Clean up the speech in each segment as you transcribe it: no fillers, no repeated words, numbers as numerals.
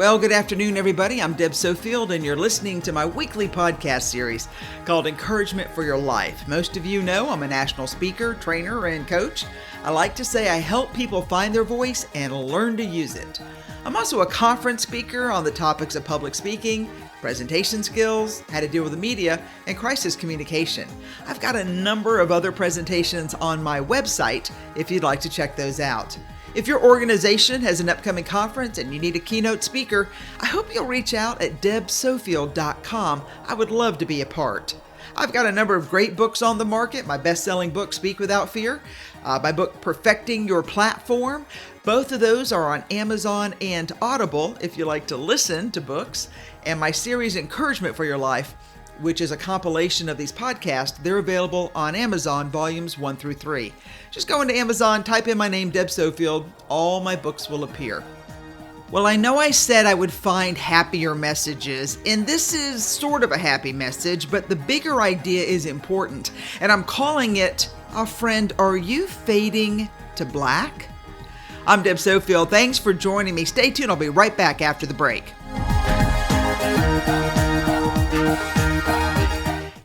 Well, good afternoon, everybody. I'm Deb Sofield, and you're listening to my weekly podcast series called Encouragement for Your Life. Most of you know I'm a national speaker, trainer, and coach. I like to say I help people find their voice and learn to use it. I'm also a conference speaker on the topics of public speaking, presentation skills, how to deal with the media, and crisis communication. I've got a number of other presentations on my website if you'd like to check those out. If your organization has an upcoming conference and you need a keynote speaker, I hope you'll reach out at debsofield.com. I would love to be a part. I've got a number of great books on the market. My best-selling book, Speak Without Fear. My book, Perfecting Your Platform. Both of those are on Amazon and Audible if you like to listen to books. And my series, Encouragement for Your Life, which is a compilation of these podcasts, they're available on Amazon, volumes 1 through 3. Just go into Amazon, type in my name, Deb Sofield, all my books will appear. Well, I know I said I would find happier messages, and this is sort of a happy message, but the bigger idea is important, and I'm calling it, friend, are you fading to black? I'm Deb Sofield. Thanks for joining me. Stay tuned. I'll be right back after the break.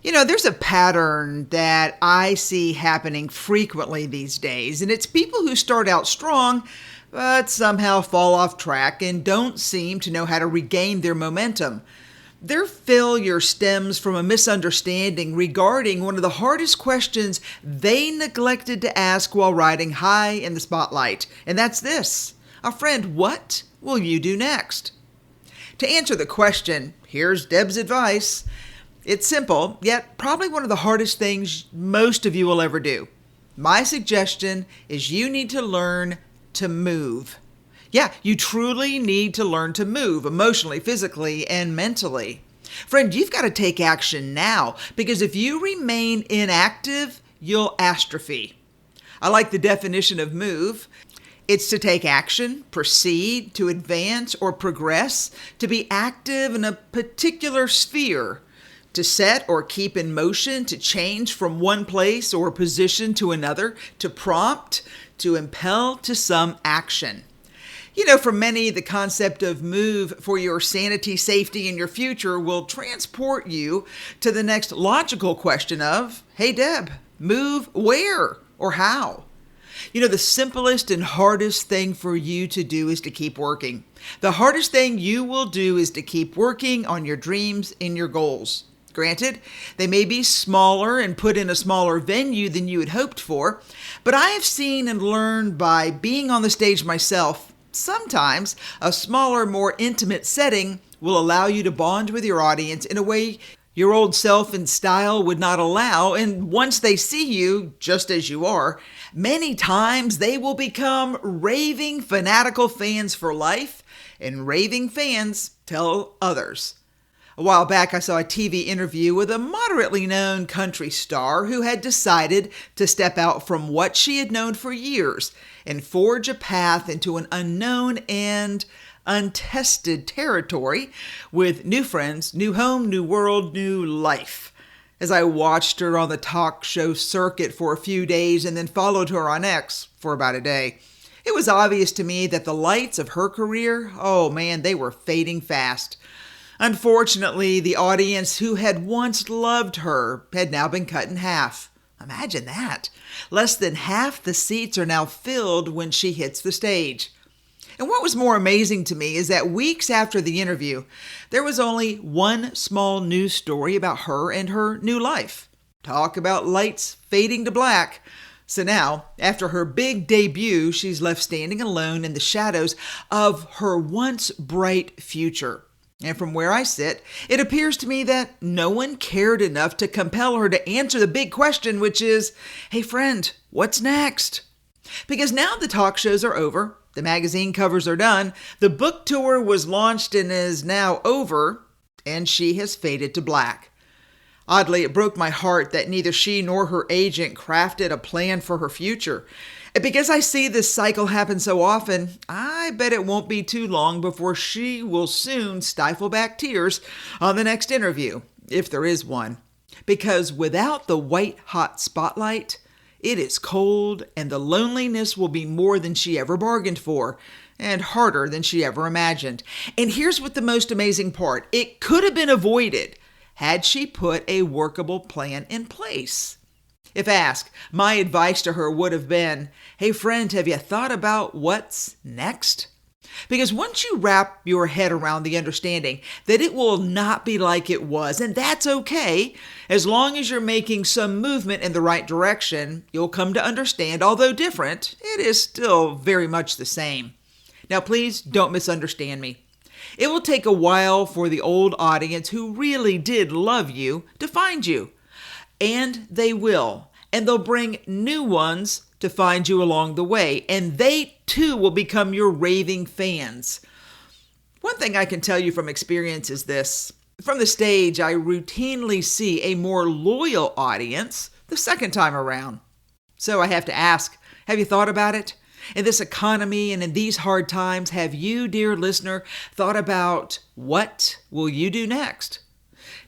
You know, there's a pattern that I see happening frequently these days, and it's people who start out strong, but somehow fall off track and don't seem to know how to regain their momentum. Their failure stems from a misunderstanding regarding one of the hardest questions they neglected to ask while riding high in the spotlight, and that's this: friend, what will you do next? To answer the question, here's Deb's advice. It's simple, yet probably one of the hardest things most of you will ever do. My suggestion is you need to learn to move. Yeah, you truly need to learn to move emotionally, physically, and mentally. Friend, you've got to take action now, because if you remain inactive, you'll atrophy. I like the definition of move. It's to take action, proceed, to advance or progress, to be active in a particular sphere, to set or keep in motion, to change from one place or position to another, to prompt, to impel to some action. You know, for many, the concept of move for your sanity, safety, and your future will transport you to the next logical question of, hey, Deb, move where or how? You know, the simplest and hardest thing for you to do is to keep working. The hardest thing you will do is to keep working on your dreams and your goals. Granted, they may be smaller and put in a smaller venue than you had hoped for, but I have seen and learned by being on the stage myself, sometimes a smaller, more intimate setting will allow you to bond with your audience in a way your old self and style would not allow, and once they see you just as you are, many times they will become raving, fanatical fans for life, and raving fans tell others. A while back, I saw a TV interview with a moderately known country star who had decided to step out from what she had known for years and forge a path into an unknown and untested territory with new friends, new home, new world, new life. As I watched her on the talk show circuit for a few days and then followed her on X for about a day, it was obvious to me that the lights of her career, they were fading fast. Unfortunately, the audience who had once loved her had now been cut in half. Imagine that. Less than half the seats are now filled when she hits the stage. And what was more amazing to me is that weeks after the interview, there was only one small news story about her and her new life. Talk about lights fading to black. So now, after her big debut, she's left standing alone in the shadows of her once bright future. And from where I sit, it appears to me that no one cared enough to compel her to answer the big question, which is, hey friend, what's next? Because now the talk shows are over, the magazine covers are done, the book tour was launched and is now over, and she has faded to black. Oddly, it broke my heart that neither she nor her agent crafted a plan for her future. And because I see this cycle happen so often, I bet it won't be too long before she will soon stifle back tears on the next interview, if there is one. Because without the white-hot spotlight, it is cold and the loneliness will be more than she ever bargained for. and harder than she ever imagined. And here's what the most amazing part. It could have been avoided had she put a workable plan in place. If asked, my advice to her would have been, hey friend, have you thought about what's next? Because once you wrap your head around the understanding that it will not be like it was, and that's okay, as long as you're making some movement in the right direction, you'll come to understand, although different, it is still very much the same. Now, please don't misunderstand me. It will take a while for the old audience who really did love you to find you. And they will. And they'll bring new ones to find you along the way. And they too will become your raving fans. One thing I can tell you from experience is this. From the stage, I routinely see a more loyal audience the second time around. So I have to ask, have you thought about it? In this economy and in these hard times, have you, dear listener, thought about what will you do next?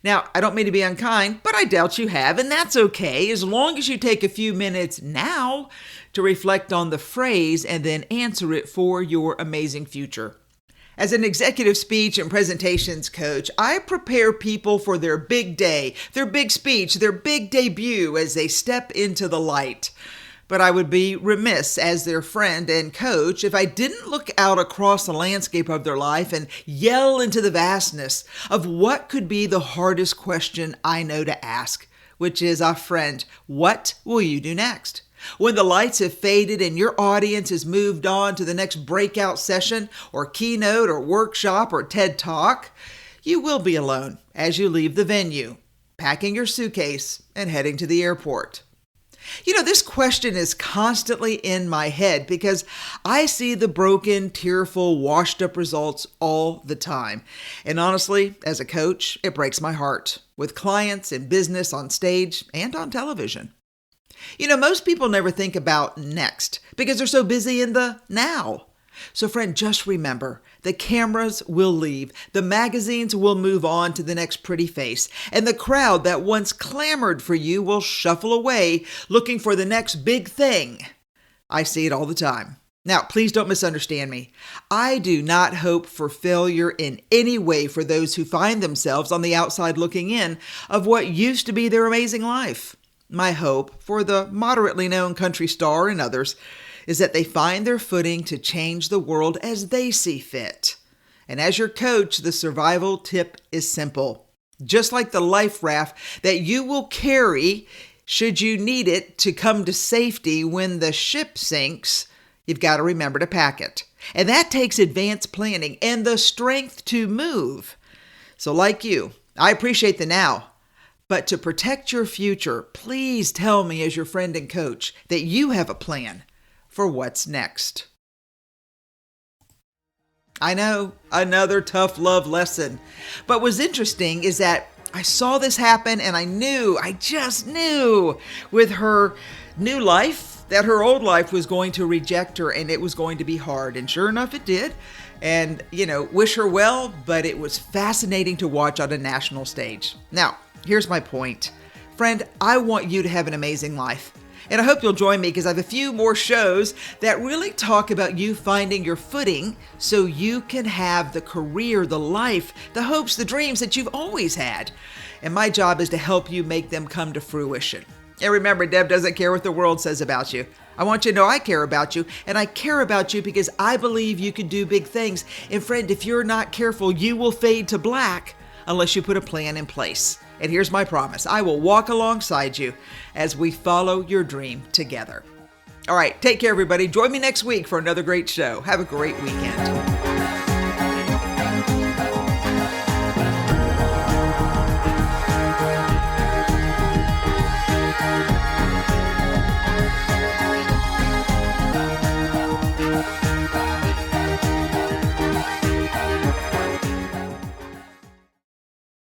Now, I don't mean to be unkind, but I doubt you have, and that's okay as long as you take a few minutes now to reflect on the phrase and then answer it for your amazing future. As an executive speech and presentations coach, I prepare people for their big day, their big speech, their big debut as they step into the light. But I would be remiss as their friend and coach if I didn't look out across the landscape of their life and yell into the vastness of what could be the hardest question I know to ask, which is, friend, what will you do next? When the lights have faded and your audience has moved on to the next breakout session or keynote or workshop or TED Talk, you will be alone as you leave the venue, packing your suitcase and heading to the airport. You know, this question is constantly in my head because I see the broken, tearful, washed up results all the time. And honestly, as a coach, it breaks my heart with clients in business, on stage, and on television. You know, most people never think about next because they're so busy in the now. So friend, just remember, the cameras will leave, the magazines will move on to the next pretty face, and the crowd that once clamored for you will shuffle away looking for the next big thing. I see it all the time. Now, please don't misunderstand me. I do not hope for failure in any way for those who find themselves on the outside looking in of what used to be their amazing life. My hope for the moderately known country star and others is that they find their footing to change the world as they see fit. And as your coach, the survival tip is simple. Just like the life raft that you will carry should you need it to come to safety when the ship sinks, you've got to remember to pack it. And that takes advanced planning and the strength to move. So like you, I appreciate the now. But to protect your future, please tell me as your friend and coach that you have a plan for what's next. I know, another tough love lesson. But what's interesting is that I saw this happen and I just knew with her new life that her old life was going to reject her and it was going to be hard. And sure enough, it did. And, wish her well, but it was fascinating to watch on a national stage. Now, here's my point. Friend, I want you to have an amazing life. And I hope you'll join me because I have a few more shows that really talk about you finding your footing so you can have the career, the life, the hopes, the dreams that you've always had. And my job is to help you make them come to fruition. And remember, Deb doesn't care what the world says about you. I want you to know I care about you, and I care about you because I believe you can do big things. And friend, if you're not careful, you will fade to black unless you put a plan in place. And here's my promise. I will walk alongside you as we follow your dream together. All right, take care, everybody. Join me next week for another great show. Have a great weekend.